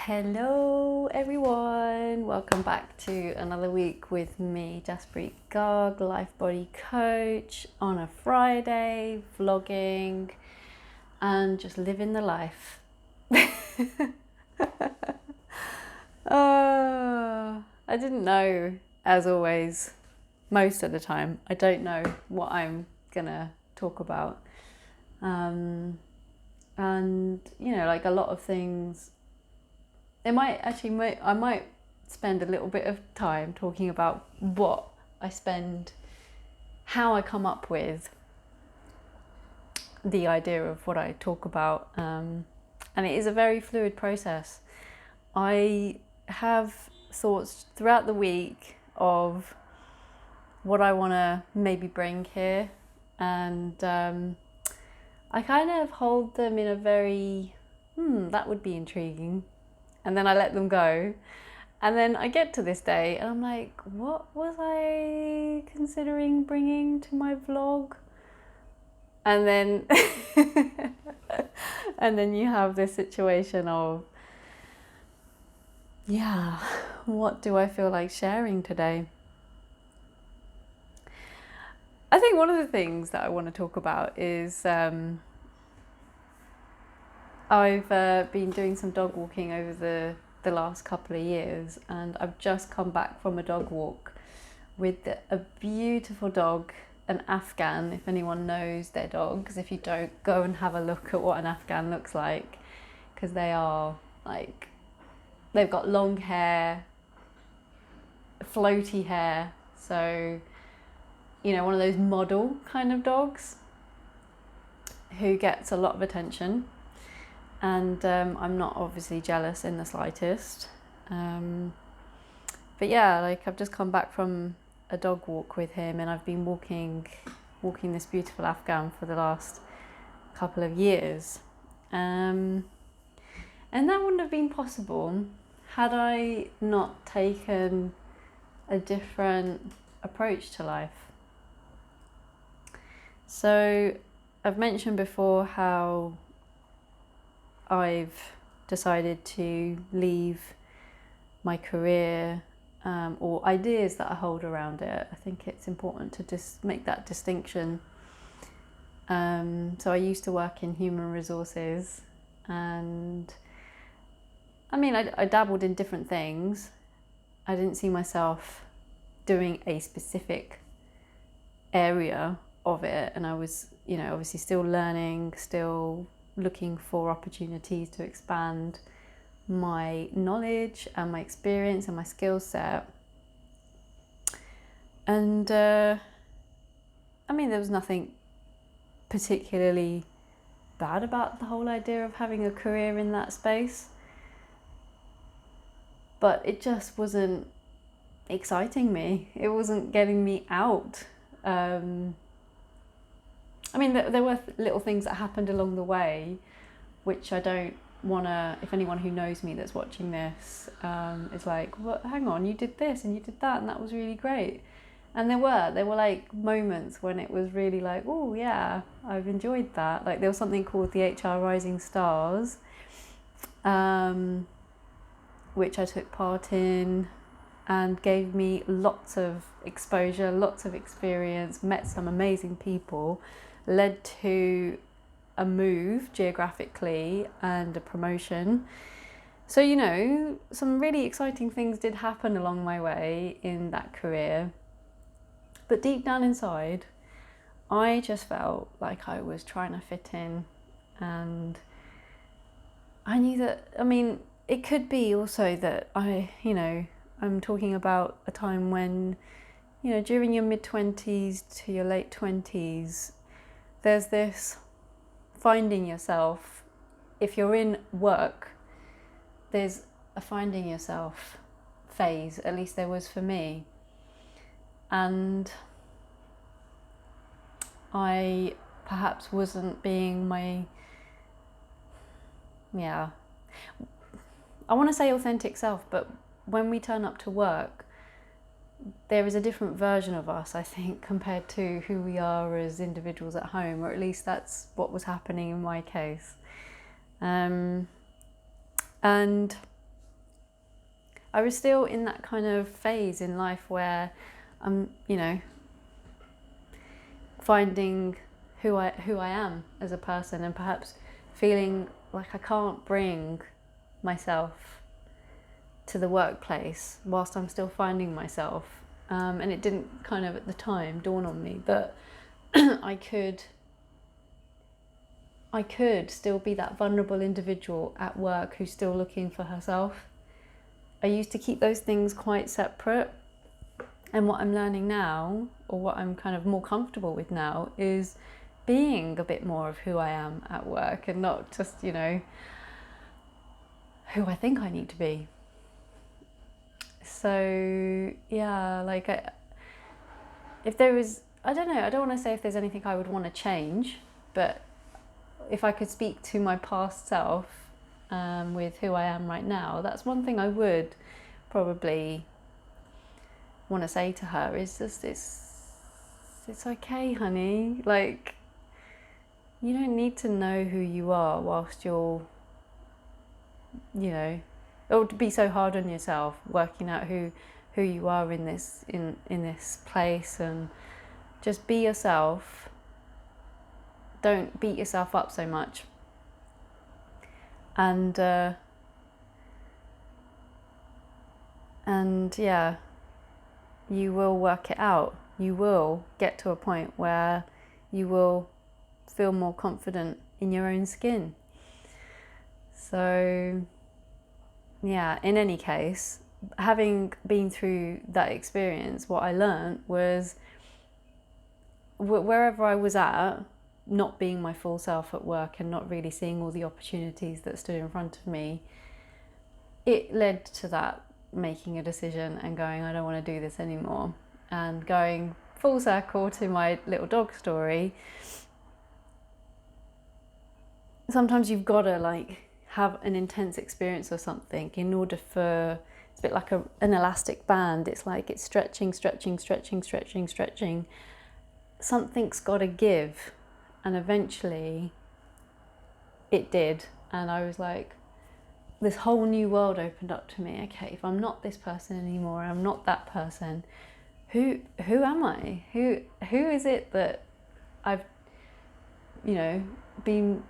Hello everyone, welcome back to another week with me, Jaspreet Garg, life body coach, on a Friday, vlogging and just living the life. I didn't know, as always, most of the time, I don't know what I'm gonna talk about. And you know, like a lot of things, I might spend a little bit of time talking about how I come up with the idea of what I talk about. And it is a very fluid process. I have thoughts throughout the week of what I want to maybe bring here. And I kind of hold them in a very, that would be intriguing. And then I let them go. And then I get to this day and I'm like, what was I considering bringing to my vlog? And then and then you have this situation of, yeah, what do I feel like sharing today? I think one of the things that I want to talk about is I've been doing some dog walking over the last couple of years, and I've just come back from a dog walk with a beautiful dog, an Afghan, if anyone knows their dogs. If you don't, go and have a look at what an Afghan looks like, because they are like, they've got long hair, floaty hair, so, you know, one of those model kind of dogs who gets a lot of attention. And I'm not obviously jealous in the slightest. But yeah, like I've just come back from a dog walk with him, and I've been walking this beautiful Afghan for the last couple of years. And that wouldn't have been possible had I not taken a different approach to life. So I've mentioned before how I've decided to leave my career, or ideas that I hold around it. I think it's important to just make that distinction. So I used to work in human resources, and I mean, I dabbled in different things. I didn't see myself doing a specific area of it, and I was, you know, obviously still learning, still looking for opportunities to expand my knowledge and my experience and my skill set. And I mean, there was nothing particularly bad about the whole idea of having a career in that space, but it just wasn't exciting me. It wasn't getting me out. I mean, there were little things that happened along the way, which I don't want to, if anyone who knows me that's watching this is like, well, hang on, you did this and you did that and that was really great. And there were like moments when it was really like, oh yeah, I've enjoyed that. Like there was something called the HR Rising Stars, which I took part in, and gave me lots of exposure, lots of experience, met some amazing people, led to a move geographically and a promotion. So, you know, some really exciting things did happen along my way in that career. But deep down inside, I just felt like I was trying to fit in, and I knew that, I mean, it could be also that I'm talking about a time when, you know, during your mid-20s to your late 20s, there's this finding yourself. If you're in work, there's a finding yourself phase, at least there was for me. And I perhaps wasn't being I want to say authentic self, but when we turn up to work, there is a different version of us, I think, compared to who we are as individuals at home, or at least that's what was happening in my case. And I was still in that kind of phase in life where I'm, finding who I am as a person, and perhaps feeling like I can't bring myself to the workplace whilst I'm still finding myself. And it didn't kind of at the time dawn on me that I could still be that vulnerable individual at work who's still looking for herself. I used to keep those things quite separate. And what I'm learning now, or what I'm kind of more comfortable with now, is being a bit more of who I am at work, and not just, who I think I need to be. So, yeah, like, if there was, I don't know, I don't want to say if there's anything I would want to change, but if I could speak to my past self with who I am right now, that's one thing I would probably want to say to her, is just it's okay, honey. Like, you don't need to know who you are whilst you're, or to be so hard on yourself working out who you are in this place, and just be yourself. Don't beat yourself up so much. And yeah, you will work it out. You will get to a point where you will feel more confident in your own skin. So, yeah, in any case, having been through that experience, what I learned was wherever I was at, not being my full self at work and not really seeing all the opportunities that stood in front of me, it led to that making a decision and going, I don't want to do this anymore. And going full circle to my little dog story, sometimes you've got to have an intense experience or something in order for, it's a bit like an elastic band. It's like it's stretching. Something's got to give. And eventually it did. And I was like, this whole new world opened up to me. Okay, if I'm not this person anymore, I'm not that person, who am I? Who is it that I've, been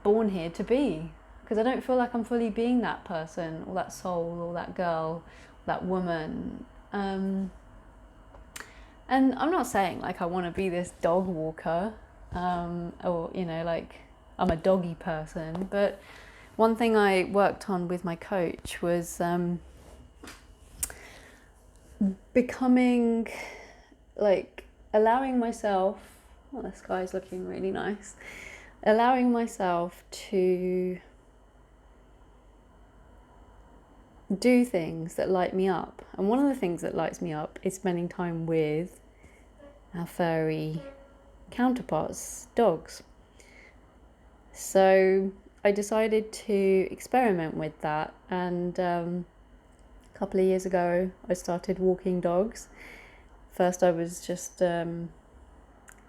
born here to be? Because I don't feel like I'm fully being that person, or that soul, or that girl, that woman. And I'm not saying I want to be this dog walker, or I'm a doggy person, but one thing I worked on with my coach was becoming, allowing myself, the sky's looking really nice, allowing myself to do things that light me up. And one of the things that lights me up is spending time with our furry counterparts, dogs. So I decided to experiment with that, and a couple of years ago I started walking dogs. First I was just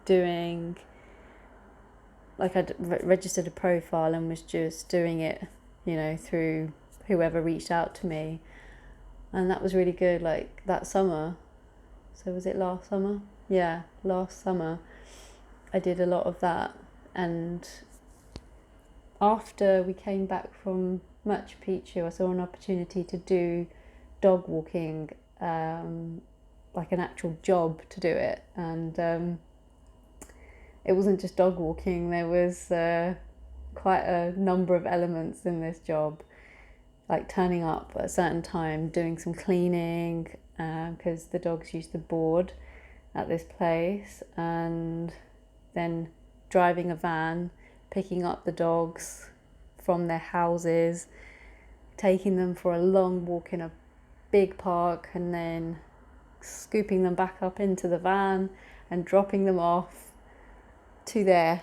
doing, I'd registered a profile and was just doing it, through whoever reached out to me, and that was really good. That summer, so was it last summer? Yeah, last summer I did a lot of that. And after we came back from Machu Picchu, I saw an opportunity to do dog walking, like an actual job to do it. And it wasn't just dog walking, there was quite a number of elements in this job, like turning up at a certain time, doing some cleaning, because the dogs used to board at this place, and then driving a van, picking up the dogs from their houses, taking them for a long walk in a big park, and then scooping them back up into the van and dropping them off to their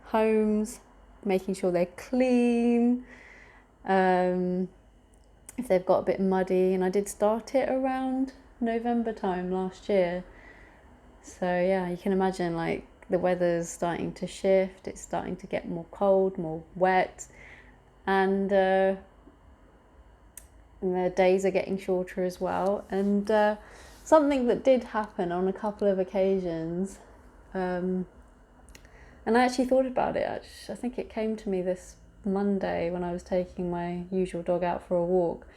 homes, making sure they're clean, if they've got a bit muddy. And I did start it around November time last year. So yeah, you can imagine the weather's starting to shift, it's starting to get more cold, more wet, and and the days are getting shorter as well. And something that did happen on a couple of occasions, and I actually thought about it. I think it came to me this Monday when I was taking my usual dog out for a walk.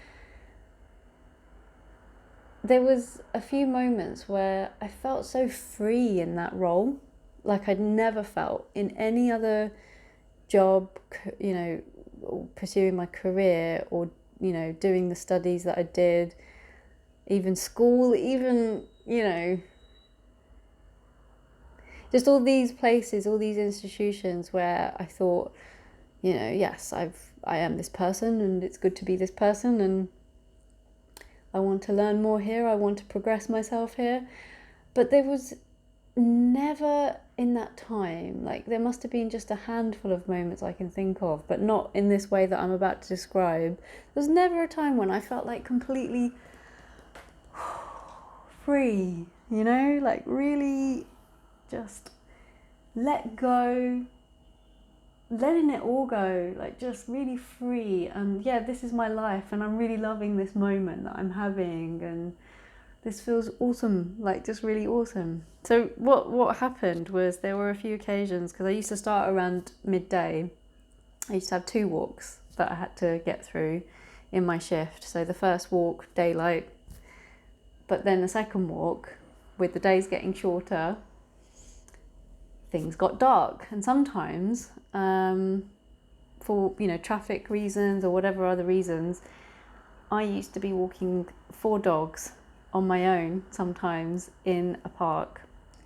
There was a few moments where I felt so free in that role, like I'd never felt in any other job, you know, pursuing my career, or, you know, doing the studies that I did, even school, even, you know, just all these places, all these institutions where I thought, you know, yes, I am this person, and it's good to be this person, and I want to learn more here, I want to progress myself here. But there was never in that time, like there must have been just a handful of moments I can think of, but not in this way that I'm about to describe. There's never a time when I felt like completely free, you know, like really just let go, letting it all go, like just really free. And yeah, this is my life, and I'm really loving this moment that I'm having, and this feels awesome, like just really awesome. So what happened was there were a few occasions, because I used to start around midday. I used to have 2 walks that I had to get through in my shift. So the first walk, daylight, but then the second walk, with the days getting shorter, things got dark. And sometimes, for, you know, traffic reasons or whatever other reasons, I used to be walking 4 dogs on my own, sometimes in a park,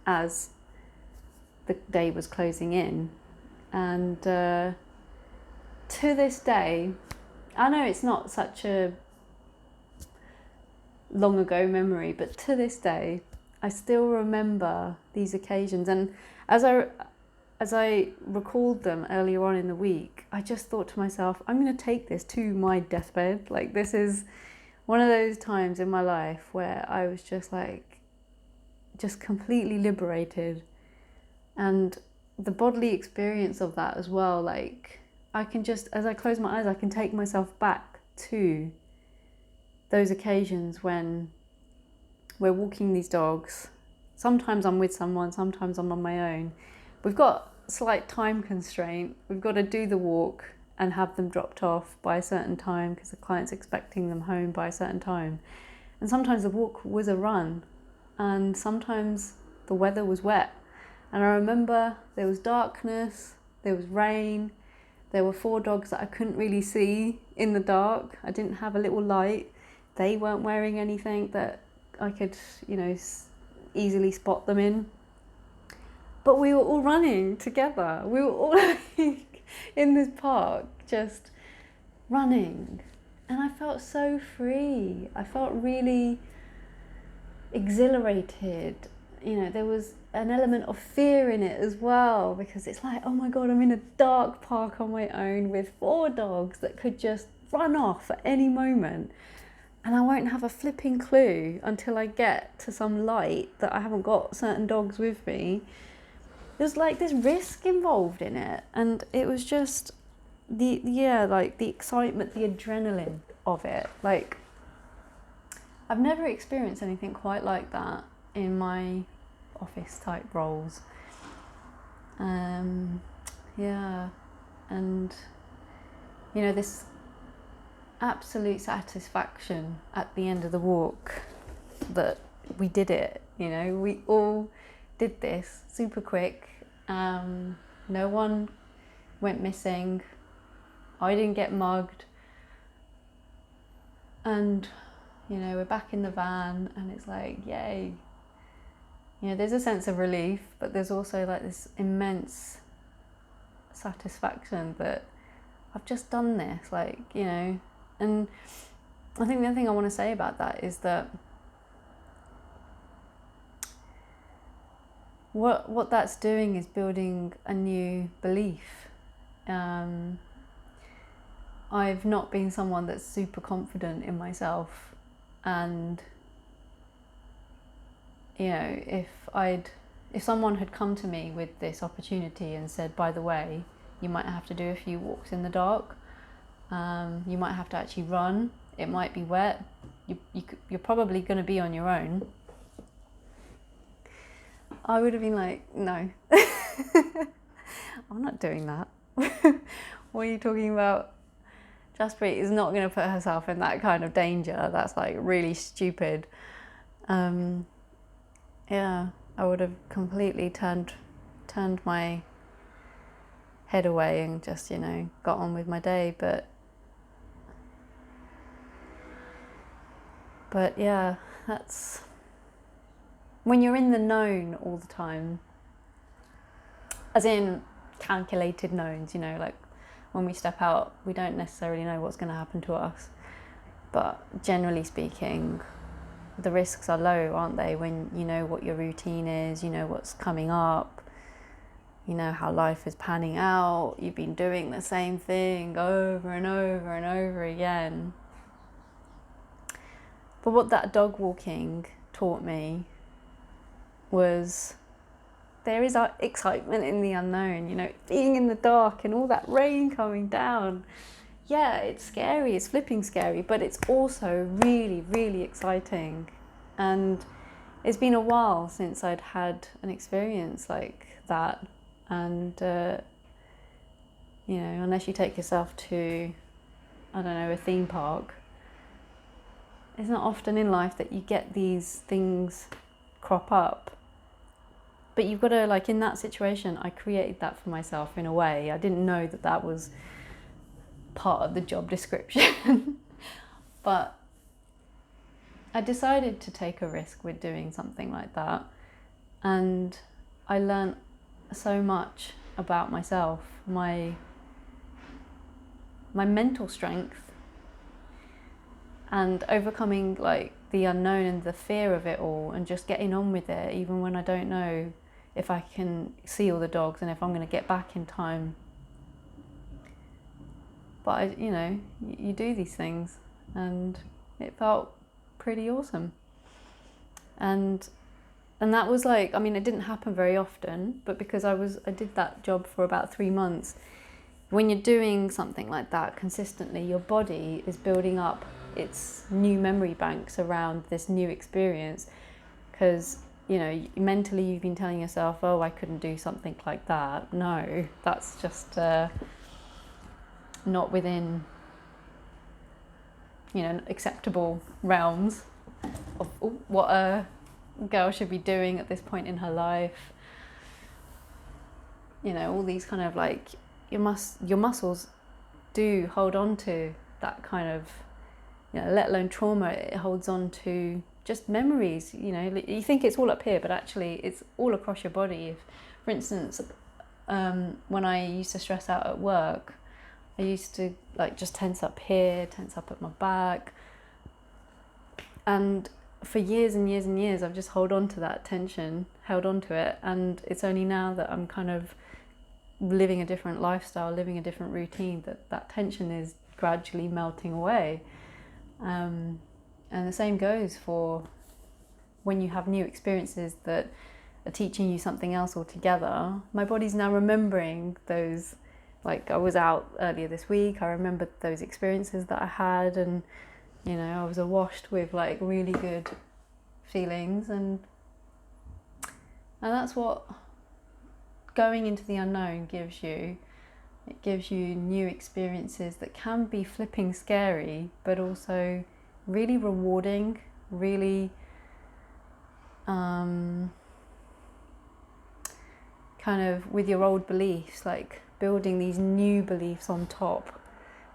as the day was closing in. And to this day, I know it's not such a long ago memory, but to this day I still remember these occasions. And as I recalled them earlier on in the week, I just thought to myself, I'm going to take this to my deathbed. Like, this is one of those times in my life where I was just like, just completely liberated. And the bodily experience of that as well, like I can just, as I close my eyes, I can take myself back to those occasions when we're walking these dogs. Sometimes I'm with someone, sometimes I'm on my own. We've got a slight time constraint. We've got to do the walk and have them dropped off by a certain time because the client's expecting them home by a certain time. And sometimes the walk was a run, and sometimes the weather was wet. And I remember there was darkness, there was rain, there were 4 dogs that I couldn't really see in the dark. I didn't have a little light. They weren't wearing anything that I could, you know, easily spot them in. But we were all running together. We were all like in this park, just running. And I felt so free. I felt really exhilarated. You know, there was an element of fear in it as well, because it's like, oh my God, I'm in a dark park on my own with 4 dogs that could just run off at any moment. And I won't have a flipping clue until I get to some light that I haven't got certain dogs with me. There's like this risk involved in it. And it was just the excitement, the adrenaline of it. Like, I've never experienced anything quite like that in my office type roles. Yeah. And, you know, this absolute satisfaction at the end of the walk that we did it, you know, we all did this super quick. No one went missing. I didn't get mugged. And, you know, we're back in the van, and it's like, yay. You know, there's a sense of relief, but there's also like this immense satisfaction that I've just done this, like, you know. And I think the other thing I want to say about that is that what that's doing is building a new belief. I've not been someone that's super confident in myself, and you know, if someone had come to me with this opportunity and said, by the way, you might have to do a few walks in the dark, you might have to actually run it might be wet, you're probably going to be on your own. I would have been like, no, I'm not doing that. What are you talking about? Jaspreet is not going to put herself in that kind of danger. That's like really stupid. Yeah, I would have completely turned my head away and just, got on with my day. But yeah, that's when you're in the known all the time, as in calculated knowns, like when we step out, we don't necessarily know what's going to happen to us. But generally speaking, the risks are low, aren't they? When you know what your routine is, you know what's coming up, you know how life is panning out, you've been doing the same thing over and over and over again. But what that dog walking taught me was there is excitement in the unknown, being in the dark and all that rain coming down. Yeah, it's scary, it's flipping scary, but it's also really, really exciting. And it's been a while since I'd had an experience like that. And, unless you take yourself to, I don't know, a theme park, it's not often in life that you get these things crop up. But you've got to, like in that situation, I created that for myself in a way. I didn't know that was part of the job description. But I decided to take a risk with doing something like that. And I learned so much about myself, my mental strength, and overcoming like the unknown and the fear of it all, and just getting on with it even when I don't know if I can see all the dogs and if I'm going to get back in time. But you do these things, and it felt pretty awesome. And that was like, it didn't happen very often, but because I did that job for about 3 months. When you're doing something like that consistently, your body is building up its new memory banks around this new experience, because mentally you've been telling yourself, oh, I couldn't do something like that. No, that's just not within acceptable realms of what a girl should be doing at this point in her life. All these kind of like your muscles do hold on to that kind of, let alone trauma. It holds on to just memories. You think it's all up here, but actually it's all across your body. If, for instance, when I used to stress out at work, I used to like just tense up here, tense up at my back, and for years and years and years I've just held on to that tension, held on to it, and it's only now that I'm kind of living a different lifestyle, living a different routine, that tension is gradually melting away. And the same goes for when you have new experiences that are teaching you something else altogether. My body's now remembering those. Like I was out earlier this week, I remembered those experiences that I had, and I was awashed with like really good feelings, and that's what going into the unknown gives you. It gives you new experiences that can be flipping scary, but also really rewarding, really kind of with your old beliefs, like building these new beliefs on top.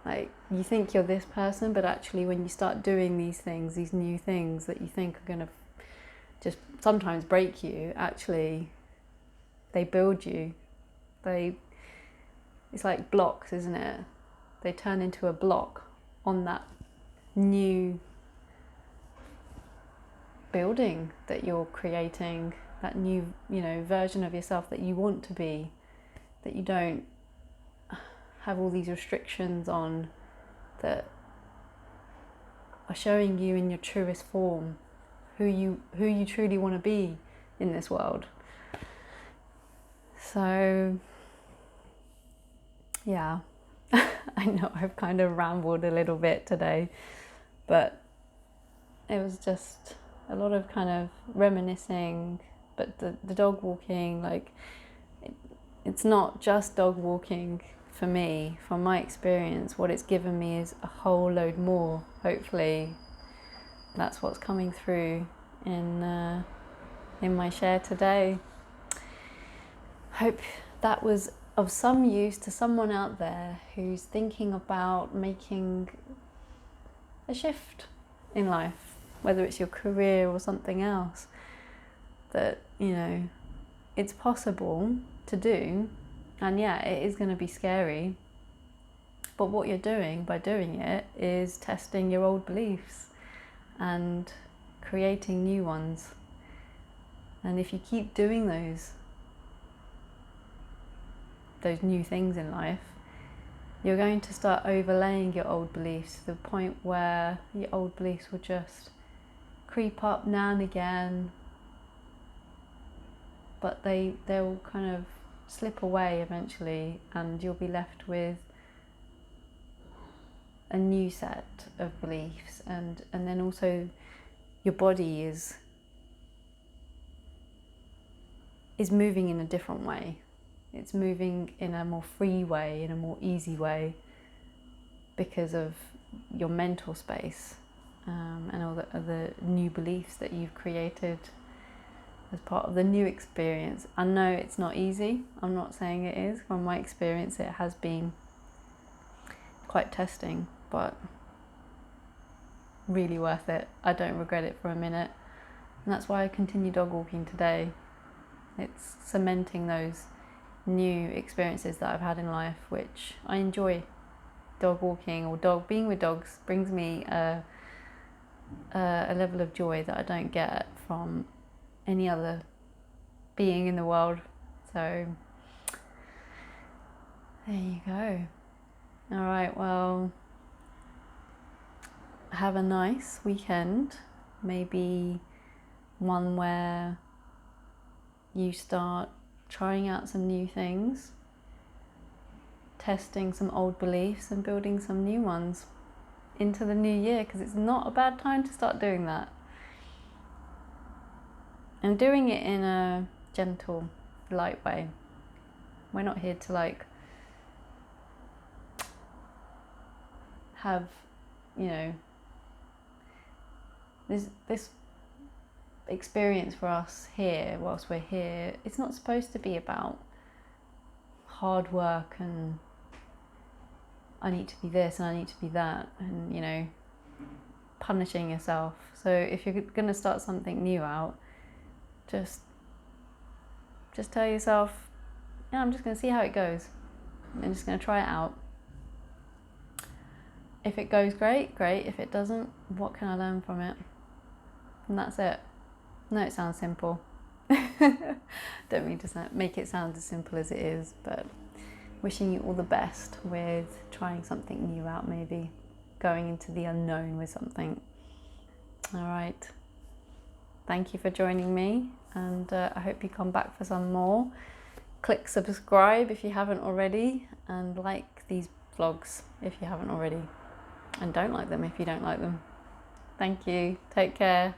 Like you think you're this person, but actually when you start doing these things, these new things that you think are going to just sometimes break you, actually they build you. It's like blocks, isn't it? They turn into a block on that new building that you're creating, that new, version of yourself that you want to be, that you don't have all these restrictions on, that are showing you in your truest form who you truly want to be in this world. So yeah, I know I've kind of rambled a little bit today, But it was just a lot of kind of reminiscing. But the dog walking, like, it's not just dog walking for me. From my experience, what it's given me is a whole load more. Hopefully that's what's coming through in my share today. Hope that was of some use to someone out there who's thinking about making a shift in life, whether it's your career or something else. That, you know, it's possible to do, and yeah, it is going to be scary, but what you're doing by doing it is testing your old beliefs and creating new ones. And if you keep doing those new things in life, you're going to start overlaying your old beliefs to the point where your old beliefs will just creep up now and again, but they'll kind of slip away eventually, and you'll be left with a new set of beliefs. And then also your body is moving in a different way. It's moving in a more free way, in a more easy way, because of your mental space and all the new beliefs that you've created as part of the new experience. I know it's not easy. I'm not saying it is. From my experience, it has been quite testing, but really worth it. I don't regret it for a minute. And that's why I continue dog walking today. It's cementing those new experiences that I've had in life, which I enjoy. Dog walking or being with dogs brings me a level of joy that I don't get from any other being in the world. So there you go. All right, well, have a nice weekend. Maybe one where you start trying out some new things, testing some old beliefs and building some new ones into the new year, because it's not a bad time to start doing that. And doing it in a gentle, light way. We're not here to have, this experience for us here, whilst we're here, it's not supposed to be about hard work and I need to be this and I need to be that, and punishing yourself. So if you're going to start something new out, just tell yourself, yeah, I'm just going to see how it goes. I'm just going to try it out. If it goes great. If it doesn't, what can I learn from it? And that's it. No, it sounds simple. Don't mean to make it sound as simple as it is, but wishing you all the best with trying something new out, maybe going into the unknown with something. All right. Thank you for joining me, and I hope you come back for some more. Click subscribe if you haven't already, and like these vlogs if you haven't already, and don't like them if you don't like them. Thank you. Take care.